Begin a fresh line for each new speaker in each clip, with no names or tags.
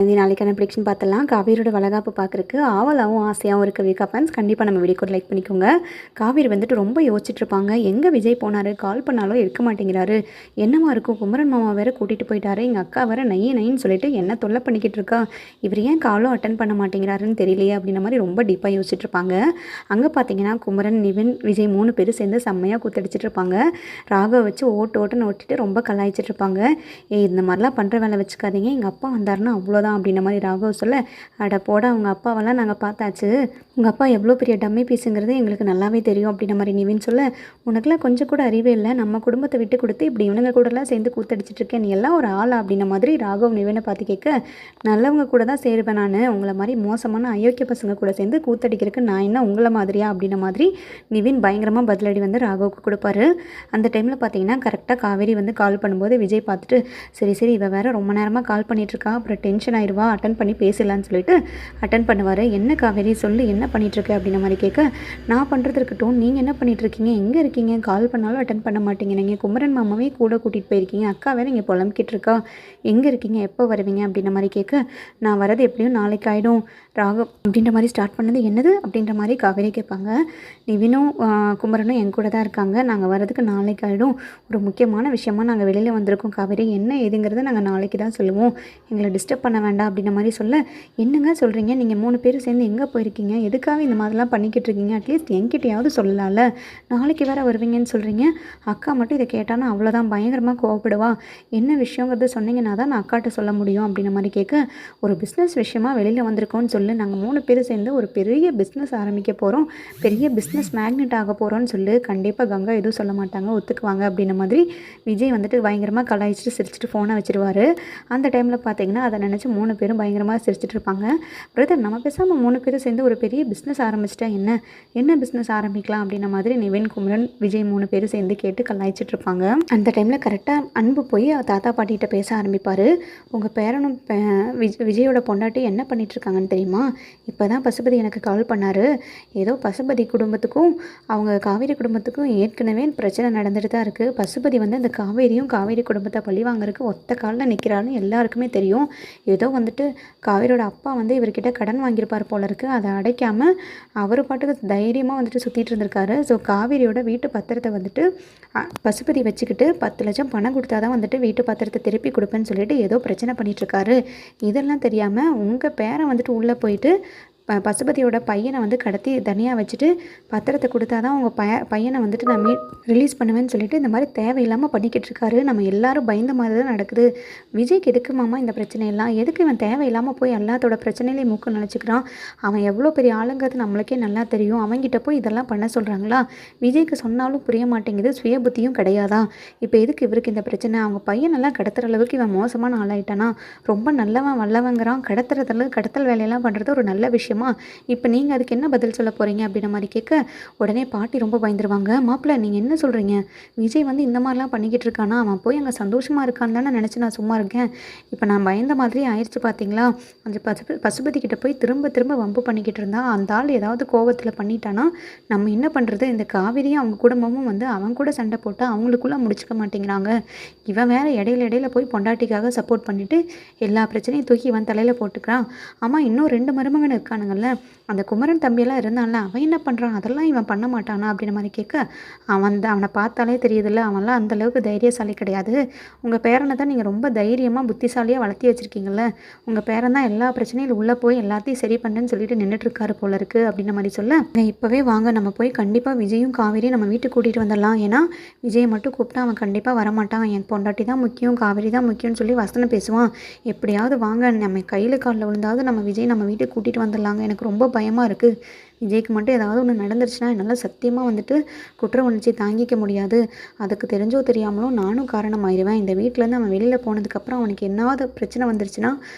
இது நாளைக்கான ப்ரெடிக்ஷன் பார்த்தலாம். காவேரியோட வளகாப்பு பார்க்குறக்கு ஆவலாகவும் ஆசையாகவும் இருக்க வீக்கா ஃபேன்ஸ் கண்டிப்பாக நம்ம வீடியோக்கு ஒரு லைக் பண்ணிக்கோங்க. காவேரி வந்துட்டு ரொம்ப யோசிச்சுட்டு இருப்பாங்க. எங்கே விஜய் போனார், கால் பண்ணாலும் எடுக்க மாட்டேங்கிறாரு, என்னமா இருக்கும், குமரன் மாமா வேறு கூட்டிகிட்டு போயிட்டாரு, எங்கள் அக்கா வேறு நையின்னு சொல்லிட்டு என்ன தொல்லை பண்ணிக்கிட்டு இருக்கா, இவர் ஏன் காலும் அட்டன் பண்ண மாட்டேங்கிறாருன்னு தெரியலையே அப்படின்ற மாதிரி ரொம்ப டீப்பாக யோசிச்சுட்டு இருப்பாங்க. அங்கே பார்த்தீங்கன்னா குமரன், நிவின், விஜய் 3 பேரும் சேர்ந்து செம்மையாக கூத்தடிச்சிட்டு இருப்பாங்க. ராகவ வச்சு ஓட்டுன்னு ஓட்டிட்டு ரொம்ப கலாய்ச்சிட்டு இருப்பாங்க. இந்த மாதிரிலாம் பண்ணுற வேலை வச்சுக்காதீங்க, எங்கள் அப்பா வந்தாருன்னா அவ்வளோதான் அப்படின்ற மாதிரி ராகவ் சொல்ல, அட போட அவங்க அப்பாவெல்லாம் நாங்கள் பார்த்தாச்சு, உங்கள் அப்பா எவ்வளோ பெரிய டம்மி பீஸுங்கிறது எங்களுக்கு நல்லாவே தெரியும் அப்படின்ற மாதிரி நிவின் சொல்ல, உனக்குலாம் கொஞ்சம் கூட அறிவே இல்லை, நம்ம குடும்பத்தை விட்டு கொடுத்து இப்படி இவனுங்க கூடலாம் சேர்ந்து கூத்தடிச்சிட்டு இருக்கேன், நீ எல்லாம் ஒரு ஆளா அப்படின்ற மாதிரி ராகவ் நிவினை பார்த்து கேட்க, நல்லவங்க கூட தான் சேருவேன் நான், உங்களை மாதிரி மோசமான அயோக்கிய பசங்க கூட சேர்ந்து கூத்தடிக்கிறதுக்கு நான் என்ன உங்களை மாதிரியா அப்படின்ற மாதிரி நிவின் பயங்கரமாக பதிலடி வந்து ராகவுக்கு கொடுப்பாரு. அந்த டைமில் பார்த்தீங்கன்னா கரெக்டாக காவேரி வந்து கால் பண்ணும்போது விஜய் பார்த்துட்டு, சரி இவ வேறு ரொம்ப நேரமாக கால் பண்ணிகிட்ருக்கா, அப்புறம் டென்ஷன் ஆயிடுவா, அட்டன் பண்ணி பேசலான்னு சொல்லிட்டு அட்டன் பண்ணுவார். என்ன காவேரி சொல்லு, என்ன பண்ணிகிட்ருக்க அப்படின்ற மாதிரி கேட்க, நான் பண்ணுறது இருக்கட்டும், நீங்கள் என்ன பண்ணிகிட்ருக்கீங்க, எங்கே இருக்கீங்க, கால் பண்ணாலும் அட்டன் பண்ண மாட்டீங்க, நீங்கள் குமரன் மாமாவே கூட கூட்டிகிட்டு போயிருக்கீங்க, அக்கா வேறு இங்கே புலம்பிக்கிட்டு இருக்கா, எங்கே இருக்கீங்க, எப்போ வருவீங்க அப்படின்ற மாதிரி கேட்க, நான் வரது எப்படியும் நாளைக்கு ஆகிடும் ராகவ் அப்படின்ற மாதிரி ஸ்டார்ட் பண்ணது என்னது அப்படின்ற மாதிரி காவேரி கேட்பாங்க. நிவினும் குமரனும் என் கூட தான் இருக்காங்க, நாங்கள் வரதுக்கு நாளைக்கு ஆகிடும், ஒரு முக்கியமான விஷயமா நாங்கள் வெளியில் வந்திருக்கோம் காவேரி, என்ன ஏதுங்கிறத நாங்கள் நாளைக்கு தான் சொல்லுவோம், எங்களை டிஸ்டர்ப் பண்ண வேண்டாம் அப்படின்ற மாதிரி சொல்ல, என்னங்க சொல்கிறீங்க, நீங்கள் 3 பேரும் சேர்ந்து எங்கே போயிருக்கீங்க, எதுக்காக இந்த மாதிரிலாம் பண்ணிக்கிட்டு இருக்கீங்க, அட்லீஸ்ட் என்கிட்டையாவது சொல்லலாம்ல, நாளைக்கு வேறு வருவீங்கன்னு சொல்கிறீங்க, அக்கா மட்டும் இதை கேட்டானா அவ்வளோதான் பயங்கரமாக கோவப்படுவா, என்ன விஷயங்கிறது சொன்னீங்கன்னா தான் நான் அக்காட்ட சொல்ல முடியும் அப்படின்ற மாதிரி கேட்க, ஒரு பிஸ்னஸ் விஷயமா வெளியில் வந்திருக்கோன்னு சொல்லி நாங்கள் 3 பேரும் சேர்ந்து ஒரு பெரிய பிஸ்னஸ் ஆரம்பிக்க போகிறோம், பெரிய பிஸ்னஸ் மேக்னெட் ஆக போகிறோன்னு சொல்லி கண்டிப்பாக கங்கா எதுவும் சொல்ல மாட்டாங்க, ஒத்துக்குவாங்க அப்படின்ற மாதிரி விஜய் வந்துட்டு பயங்கரமாக கலாய்ச்சிட்டு சிரிச்சிட்டு ஃபோனை வச்சுருவார். அந்த டைமில் பார்த்தீங்கன்னா அதை நினச்சி 3 பேரும் பயங்கரமாக சிரிச்சிட்டு இருப்பாங்க. பிரதர் நம்ம பேசாமல் 3 பேரும் சேர்ந்து ஒரு பெரிய பிஸ்னஸ் ஆரம்பிச்சிட்டா என்ன பிஸ்னஸ் ஆரம்பிக்கலாம் அப்படின்ற மாதிரி நிவின், குமரன், விஜய் 3 பேரும் சேர்ந்து கேட்டு கலாய்ச்சிட்டு இருப்பாங்க. அந்த டைமில் கரெக்டாக அன்பு போய் தாத்தா பாட்டிகிட்ட பேச ஆரம்பிப்பார். உங்கள் பேரனும் விஜயோட பொண்டாட்டி என்ன பண்ணிகிட்ருக்காங்கன்னு தெரியுமா, இப்போ தான் பசுபதி எனக்கு கால் பண்ணார், ஏதோ பசுபதி குடும்பத்துக்கும் அவங்க காவேரி குடும்பத்துக்கும் ஏற்கனவே பிரச்சனை நடந்துட்டு தான் இருக்குது, பசுபதி வந்து அந்த காவேரி குடும்பத்தை பழி வாங்குறதுக்கு ஒத்த காலில் நிற்கிறான்னு எல்லாருக்குமே தெரியும், ஏதோ வந்துட்டு காவேரியோட அப்பா வந்து இவர்கிட்ட கடன் வாங்கியிருப்பார் போல இருக்குது, அதை அடைக்காமல் அவர் பாட்டுக்கு தைரியமாக வந்துட்டு சுற்றிட்டு இருந்திருக்காரு. ஸோ காவேரியோட வீட்டு பத்திரத்தை வந்துட்டு பசுபதி வச்சுக்கிட்டு 10 லட்சம் பணம் கொடுத்தா தான் வந்துட்டு வீட்டு பத்திரத்தை திருப்பி கொடுப்பேன்னு சொல்லிட்டு ஏதோ பிரச்சனை பண்ணிகிட்ருக்காரு. இதெல்லாம் தெரியாமல் உங்கள் பேரன் வந்துட்டு உள்ளே போயிட்டு பசுபதியோட பையனை வந்து கடத்தி தனியாக வச்சுட்டு பத்திரத்தை கொடுத்தா தான் உங்கள் பையனை வந்துட்டு நான் ரிலீஸ் பண்ணுவேன்னு சொல்லிட்டு இந்த மாதிரி தேவையில்லாமல் பண்ணிக்கிட்டு இருக்காரு. நம்ம எல்லாரும் பயந்த மாதிரி தான் நடக்குது. விஜய்க்கு எதுக்கு மாமா இந்த பிரச்சனையெல்லாம், எதுக்கு இவன் தேவையில்லாமல் போய் எல்லாத்தோட பிரச்சனையிலையும் மூக்க நினச்சிக்கிறான், அவன் எவ்வளோ பெரிய ஆளுங்கிறது நம்மளுக்கே நல்லா தெரியும், அவங்ககிட்ட போய் இதெல்லாம் பண்ண சொல்கிறாங்களா, விஜய்க்கு சொன்னாலும் புரிய மாட்டேங்குது, சுய புத்தியும் கிடையாதா, இப்போ எதுக்கு இவருக்கு இந்த பிரச்சனை, அவங்க பையனெல்லாம் கடத்துகிற அளவுக்கு இவன் மோசமான ஆளாயிட்டானா, ரொம்ப நல்லவன் வல்லவங்கிறான், கடத்தல் வேலையெல்லாம் பண்ணுறது ஒரு நல்ல விஷயம், இப்போ நீங்கள் அதுக்கு என்ன பதில் சொல்ல போகிறீங்க அப்படின்ற மாதிரி கேட்க, உடனே பாட்டி ரொம்ப பயந்துருவாங்க. மாப்பிள்ளை நீங்கள் என்ன சொல்கிறீங்க, விஜய் வந்து இந்த மாதிரிலாம் பண்ணிக்கிட்டு இருக்கானா, அவன் போய் அங்கே சந்தோஷமாக இருக்கான்னு தானே நினச்சி நான் சும்மா இருக்கேன், இப்போ நான் பயந்த மாதிரி ஆயிடுச்சு பார்த்தீங்களா, அந்த பசுபதி கிட்ட போய் திரும்ப வம்பு பண்ணிக்கிட்டு இருந்தா, அந்த ஆள் ஏதாவது கோவத்தில் பண்ணிட்டானா நம்ம என்ன பண்ணுறது, இந்த காவேரியும் அவங்க குடும்பமும் வந்து அவங்க கூட சண்டை போட்டால் அவங்களுக்குள்ளே முடிச்சுக்க மாட்டேங்கிறாங்க, இவன் வேறு இடையில போய் பொண்டாட்டிக்காக சப்போர்ட் பண்ணிவிட்டு எல்லா பிரச்சனையும் தூக்கி இவன் தலையில் போட்டுக்கிறான். ஆமாம் இன்னும் 2 மருமகன் இருக்கானுங்க, அந்த குமரன் தம்பியெல்லாம் இருந்தான்ல, அவன் என்ன பண்ணுறான், அதெல்லாம் இவன் பண்ண மாட்டானா அப்படின்ற மாதிரி கேட்க, அவனை பார்த்தாலே தெரியுதுல்ல, அவன்லாம் அந்தளவுக்கு தைரியசாலி கிடையாது, உங்கள் பேரனை தான் நீங்கள் ரொம்ப தைரியமாக புத்திசாலியாக வளர்த்தி வச்சுருக்கீங்கள்ல, உங்கள் பேரன் தான் எல்லா பிரச்சனையும் உள்ளே போய் எல்லாத்தையும் சரி பண்ணுறேன்னு சொல்லிட்டு நின்றுட்டுருக்காரு போல இருக்குது அப்படின்ற மாதிரி சொல்ல, இப்போவே வாங்க நம்ம போய் கண்டிப்பாக விஜயும் காவேரியும் நம்ம வீட்டுக்கு கூட்டிகிட்டு வந்துடலாம், ஏன்னா விஜயை மட்டும் கூப்பிட்டா அவன் கண்டிப்பாக வரமாட்டான், என் பொண்டாட்டி தான் முக்கியம், காவேரி தான் முக்கியம்னு சொல்லி வசனம் பேசுவான், எப்படியாவது வாங்க நம்ம கையில் காலில் விழுந்தாவது நம்ம விஜய் நம்ம வீட்டுக்கு கூட்டிகிட்டு வந்துடலாங்க, எனக்கு ரொம்ப பயமாக இருக்குது, விஜய்க்கு மட்டும் ஏதாவது ஒன்று நடந்துருச்சுன்னா என்னால் சத்தியமாக வந்துட்டு குற்ற உணர்ச்சி தாங்கிக்க முடியாது, அதுக்கு தெரிஞ்சோ தெரியாமலோ நானும் காரணமாயிருவேன், இந்த வீட்டிலேருந்து அவன் வெளியில் போனதுக்கப்புறம் அவனுக்கு என்னாவது பிரச்சனை வந்துருச்சுன்னா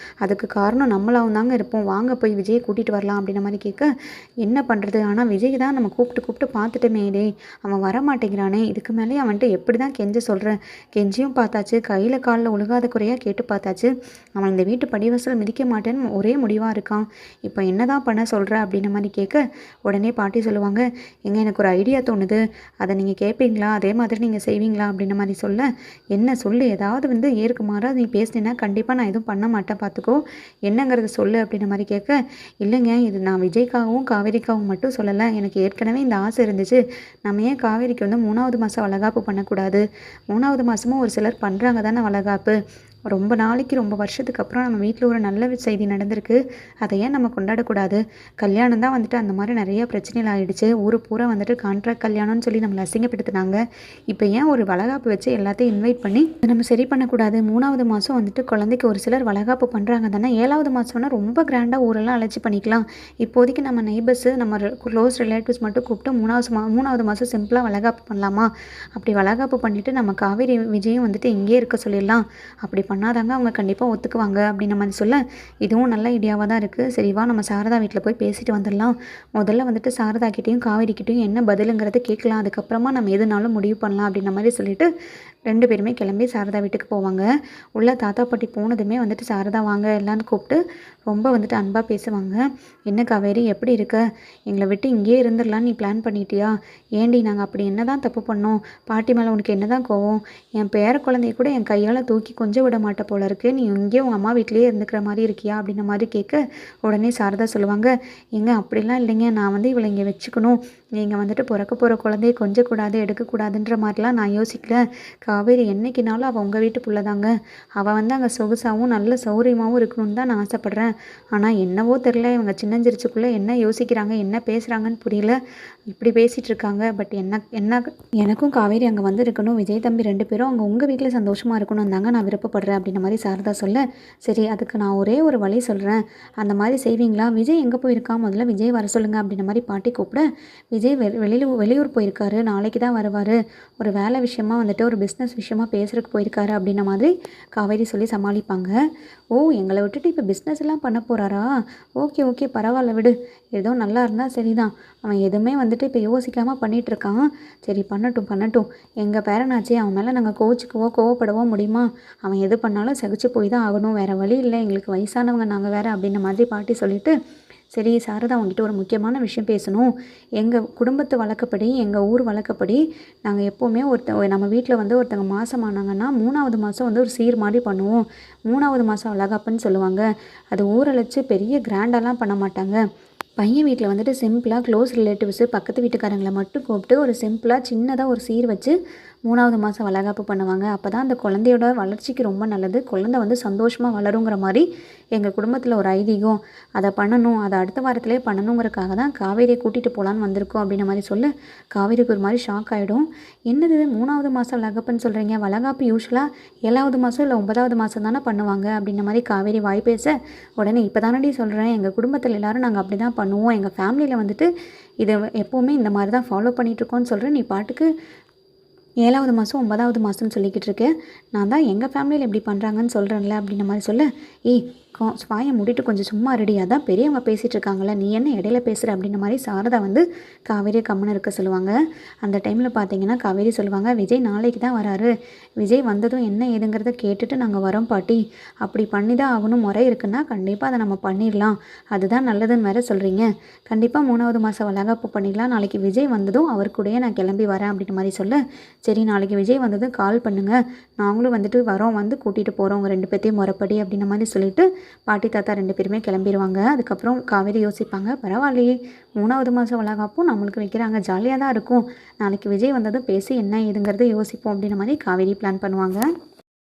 அதுக்கு காரணம் நம்மளாவும் தாங்க இருப்போம், வாங்க போய் விஜயை கூட்டிகிட்டு வரலாம் அப்படின்ற மாதிரி கேட்க, என்ன பண்ணுறது, ஆனால் விஜய் தான் நம்ம கூப்பிட்டு பார்த்துட்டோமே, டே அவன் வரமாட்டேங்கிறானே, இதுக்கு மேலே அவன்ட்டு எப்படி தான் சொல்கிறேன், கெஞ்சியும் பார்த்தாச்சு, கையில் காலில் ஒழுகாத குறையாக கேட்டு பார்த்தாச்சு, அவன் இந்த வீட்டு படிவசல் மிதிக்க மாட்டேன்னு ஒரே முடிவாக இருக்கான், இப்போ என்ன தான் பண்ண சொல்கிற அப்படின்ற மாதிரி கேட்க, உடனே பாட்டி சொல்லுவாங்க, "ஏங்க எனக்கு ஒரு ஐடியா தோணுது, அதை நீங்கள் கேட்பீங்களா? அதே மாதிரி நீங்கள் செய்வீங்களா?" அப்படின்ற மாதிரி சொல்ல, "என்ன சொல்லு, ஏதாவது வந்து ஏற்கு மாறா நீ பேசினேன்னா கண்டிப்பாக நான் எதுவும் பண்ண மாட்டேன் பார்த்துக்கோ, என்னங்கிறத சொல்லு" அப்படின்ற மாதிரி கேட்க, "இல்லைங்க, இது நான் விஜய்க்காகவும் காவேரிக்காகவும் மட்டும் சொல்லலை, எனக்கு ஏற்கனவே இந்த ஆசை இருந்துச்சு. நம்ம ஏன் காவேரிக்கு வந்து 3வது மாதம் வளைகாப்பு பண்ணக்கூடாது? 3வது மாதமும் ஒரு சிலர் பண்ணுறாங்க தானே வளைகாப்பு. ரொம்ப நாளைக்கு ரொம்ப வருஷத்துக்கு அப்புறம் நம்ம வீட்டில் ஒரு நல்ல செய்தி நடந்திருக்கு, அதை ஏன் நம்ம கொண்டாடக்கூடாது? கல்யாணம் தான் வந்துட்டு அந்த மாதிரி நிறைய பிரச்சனைகள் ஆகிடுச்சு, ஊர் பூரா வந்துட்டு கான்ட்ராக்ட் கல்யாணம்னு சொல்லி நம்மளை அசிங்கப்படுத்தினாங்க. இப்போ ஏன் ஒரு வளைகாப்பு வச்சு எல்லாத்தையும் இன்வைட் பண்ணி நம்ம சரி பண்ணக்கூடாது? 3வது மாதம் வந்துட்டு குழந்தைக்கு ஒரு சிலர் வளைகாப்பு பண்ணுறாங்க தானே, 7வது மாதம்னா ரொம்ப கிராண்டாக ஊரெல்லாம் அழைச்சி பண்ணிக்கலாம். இப்போதைக்கு நம்ம நெய்பர்ஸு, நம்ம க்ளோஸ் ரிலேட்டிவ்ஸ் மட்டும் கூப்பிட்டு 3வது மாதம் சிம்பிளாக வளைகாப்பு பண்ணலாமா? அப்படி வளைகாப்பு பண்ணிவிட்டு நம்ம காவேரி விஜயும் வந்துட்டு இங்கேயே இருக்க சொல்லிடலாம். அப்படி பண்ணாதாங்க அவங்க கண்டிப்பாக ஒத்துக்குவாங்க" அப்படின்ற மாதிரி சொல்ல, "இதுவும் நல்ல ஐடியாவாக தான் இருக்குது. சரி வா, நம்ம சாரதா வீட்டில் போய் பேசிட்டு வந்துடலாம். முதல்ல வந்துட்டு சாரதா கிட்டேயும் காவேரி கிட்டேயும் என்ன பதிலுங்கிறத கேட்கலாம், அதுக்கப்புறமா நம்ம எதுனாலும் முடிவு பண்ணலாம்" அப்படின்ற மாதிரி சொல்லிட்டு 2 பேருமே கிளம்பி சாரதா வீட்டுக்கு போவாங்க. உள்ள தாத்தா பாட்டி போனதுமே வந்துட்டு சாரதா வாங்க எல்லான்னு கூப்பிட்டு ரொம்ப வந்துட்டு அன்பாக பேசுவாங்க. "என்ன காவேரி, எப்படி இருக்க? எங்களை விட்டு இங்கேயே இருந்துடலான்னு நீ பிளான் பண்ணிட்டியா? ஏண்டி, நாங்கள் அப்படி என்ன தான் தப்பு பண்ணோம்? பாட்டி மேலே உனக்கு என்ன தான் கோவம்? என் பேர குழந்தைய கூட என் கையால் தூக்கி கொஞ்சம் விட மாட்ட போல இருக்கு, நீ இங்கேயே உங்கள் அம்மா வீட்லேயே இருந்துக்கிற மாதிரி இருக்கியா?" அப்படின்ற மாதிரி கேட்க, உடனே சாரதா சொல்லுவாங்க, "ஏங்க அப்படிலாம் இல்லைங்க, நான் வந்து இவளை இங்கே வச்சுக்கணும், நீங்கள் வந்துட்டு பிறக்க போகிற குழந்தைய கொஞ்சக்கூடாது எடுக்கக்கூடாதுன்ற மாதிரிலாம் நான் யோசிக்கல. காவேரி என்னைக்குனாலும் அவள் உங்கள் வீட்டு புள்ள தாங்க. அவள் வந்து அங்கே சொகுசாகவும் நல்ல சௌரியமாகவும் இருக்கணும்னு தான் நான் ஆசைப்பட்றேன். ஆனால் என்னவோ தெரில, இவங்க சின்னஞ்சிரிச்சுக்குள்ளே என்ன யோசிக்கிறாங்க, என்ன பேசுகிறாங்கன்னு புரியல. இப்படி பேசிகிட்டு இருக்காங்க. பட் எனக்கும் காவேரி அங்கே வந்து இருக்கணும், விஜய் தம்பி 2 பேரும் அங்கே உங்கள் வீட்டில் சந்தோஷமாக இருக்கணும் தாங்க நான் விருப்பப்படுறேன்" அப்படின்ற மாதிரி சாரதா சொல்ல, "சரி, அதுக்கு நான் ஒரே ஒரு வழி சொல்கிறேன், அந்த மாதிரி செய்வீங்களா? விஜய் எங்கே போயிருக்கா, முதல்ல விஜய் வர சொல்லுங்கள்" அப்படின்ற மாதிரி பாட்டி கூப்பிட, "விஜய் வெளியூர் போயிருக்காரு, நாளைக்கு தான் வருவார், ஒரு வேலை விஷயமா வந்துட்டு ஒரு பிஸ்னஸ் விஷயமா பேசுகிறதுக்கு போயிருக்காரு" அப்படின்ற மாதிரி காவேரி சொல்லி சமாளிப்பாங்க. "ஓ, எங்களை விட்டுட்டு இப்போ பிஸ்னஸ் எல்லாம் பண்ண போகிறாரா? ஓகே ஓகே, பரவாயில்ல விடு, ஏதோ நல்லா இருந்தால் சரிதான். அவன் எதுவுமே வந்துட்டு இப்போ யோசிக்காமல் பண்ணிகிட்ருக்கான். சரி, பண்ணட்டும் பண்ணட்டும். எங்கள் பேரனாச்சே, அவன் மேலே நாங்கள் கோவப்படவோ முடியுமா? அவன் எது பண்ணாலும் சகிச்சு போய் தான் ஆகணும், வேறு வழி இல்லை, எங்களுக்கு வயசானவங்க நாங்கள் வேறு" அப்படின்ற மாதிரி பாட்டி சொல்லிவிட்டு, "சரி சாரதா, உங்ககிட்ட ஒரு முக்கியமான விஷயம் பேசணும். எங்கள் குடும்பத்து வழக்கப்படி, எங்கள் ஊர் வழக்கப்படி நாங்கள் எப்போவுமே நம்ம வீட்டில் வந்து ஒருத்தவங்க மாதமானாங்கன்னா 3வது மாதம் வந்து ஒரு சீர் மாதிரி பண்ணுவோம். 3வது மாதம் வளைகாப்புன்னு சொல்லுவாங்க. அது ஊரழைச்சு பெரிய கிராண்டாலாம் பண்ண மாட்டாங்க. பையன் வீட்டில் வந்துட்டு சிம்பிளாக க்ளோஸ் ரிலேட்டிவ்ஸு, பக்கத்து வீட்டுக்காரங்களை மட்டும் கூப்பிட்டு ஒரு சிம்பிளாக சின்னதாக ஒரு சீர் வச்சு 3வது மாதம் வளைகாப்பு பண்ணுவாங்க. அப்போ தான் அந்த குழந்தையோட வளர்ச்சிக்கு ரொம்ப நல்லது, குழந்தை வந்து சந்தோஷமாக வளருங்கிற மாதிரி எங்கள் குடும்பத்தில் ஒரு ஐதீகம். அதை பண்ணணும், அதை அடுத்த வாரத்திலே பண்ணணுங்கிறக்காக தான் காவேரியை கூட்டிகிட்டு போகலான்னு வந்திருக்கோம்" அப்படின்ற மாதிரி சொல்ல, காவேரிக்கு ஒரு மாதிரி ஷாக் ஆகிடும். "என்னது 3வது மாதம் வளைகாப்புன்னு சொல்கிறீங்க? வளைகாப்பு யூஸ்வலாக 7வது மாதம் இல்லை 9வது மாதம் தானே பண்ணுவாங்க" அப்படின்ற மாதிரி காவேரி வாய் பேச, உடனே, "இப்போ தானடி சொல்கிறேன், எங்கள் குடும்பத்தில் எல்லோரும் நாங்கள் அப்படி தான் பண்ணுவோம், எங்கள் ஃபேமிலியில் வந்துட்டு இதை எப்போவுமே இந்த மாதிரி தான் ஃபாலோ பண்ணிகிட்ருக்கோன்னு சொல்கிறேன், நீ பாட்டுக்கு 7வது மாதம் 9வது மாதம்னு சொல்லிக்கிட்டு இருக்கேன். நான் தான் எங்கள் ஃபேமிலியில் இப்படி பண்ணுறாங்கன்னு சொல்கிறேன்ல" அப்படின்ற மாதிரி சொல்ல, "ஏய், வாயை மூடிட்டு கொஞ்சம் சும்மா ரெடி, அதான் பெரியவங்க பேசிகிட்டு இருக்காங்கல்ல, நீ என்ன இடையில பேசுகிற" அப்படின்ற மாதிரி சாரதா வந்து காவேரியை கம்முன்னு இருக்க சொல்லுவாங்க. அந்த டைமில் பார்த்தீங்கன்னா காவேரி சொல்லுவாங்க, "விஜய் நாளைக்கு தான் வராரு, விஜய் வந்ததும் என்ன ஏதுங்கிறத கேட்டுட்டு நாங்கள் வரோம் பாட்டி. அப்படி பண்ணி தான் ஆகணும், முறை இருக்குன்னா கண்டிப்பாக அதை நம்ம பண்ணிடலாம், அதுதான் நல்லதுன்னு வேறு சொல்கிறீங்க. கண்டிப்பாக 3வது மாதம் வளைகாப்பு பண்ணிடலாம். நாளைக்கு விஜய் வந்ததும் அவர் கூடயே நான் கிளம்பி வரேன்" அப்படின்ற மாதிரி சொல்ல, "சரி, நாளைக்கு விஜய் வந்ததும் கால் பண்ணுங்கள், நாங்களும் வந்துட்டு வரோம், வந்து கூட்டிகிட்டு போகிறோம் உங்கள் 2 பேர்த்தையும் முறைப்படி" அப்படின்ற மாதிரி சொல்லிவிட்டு பாட்டி தாத்தா 2 பேருமே கிளம்பிடுவாங்க. அதுக்கப்புறம் காவேரி யோசிப்பாங்க, "பரவாயில்லையே, 3வது மாதம் வளைகாப்பும் நம்மளுக்கு வைக்கிறாங்க, ஜாலியாக தான் இருக்கும். நாளைக்கு விஜய் வந்ததும் பேசி என்ன ஏதுங்கிறத யோசிப்போம்" அப்படின்ற மாதிரி காவேரி பிளான் பண்ணுவாங்க.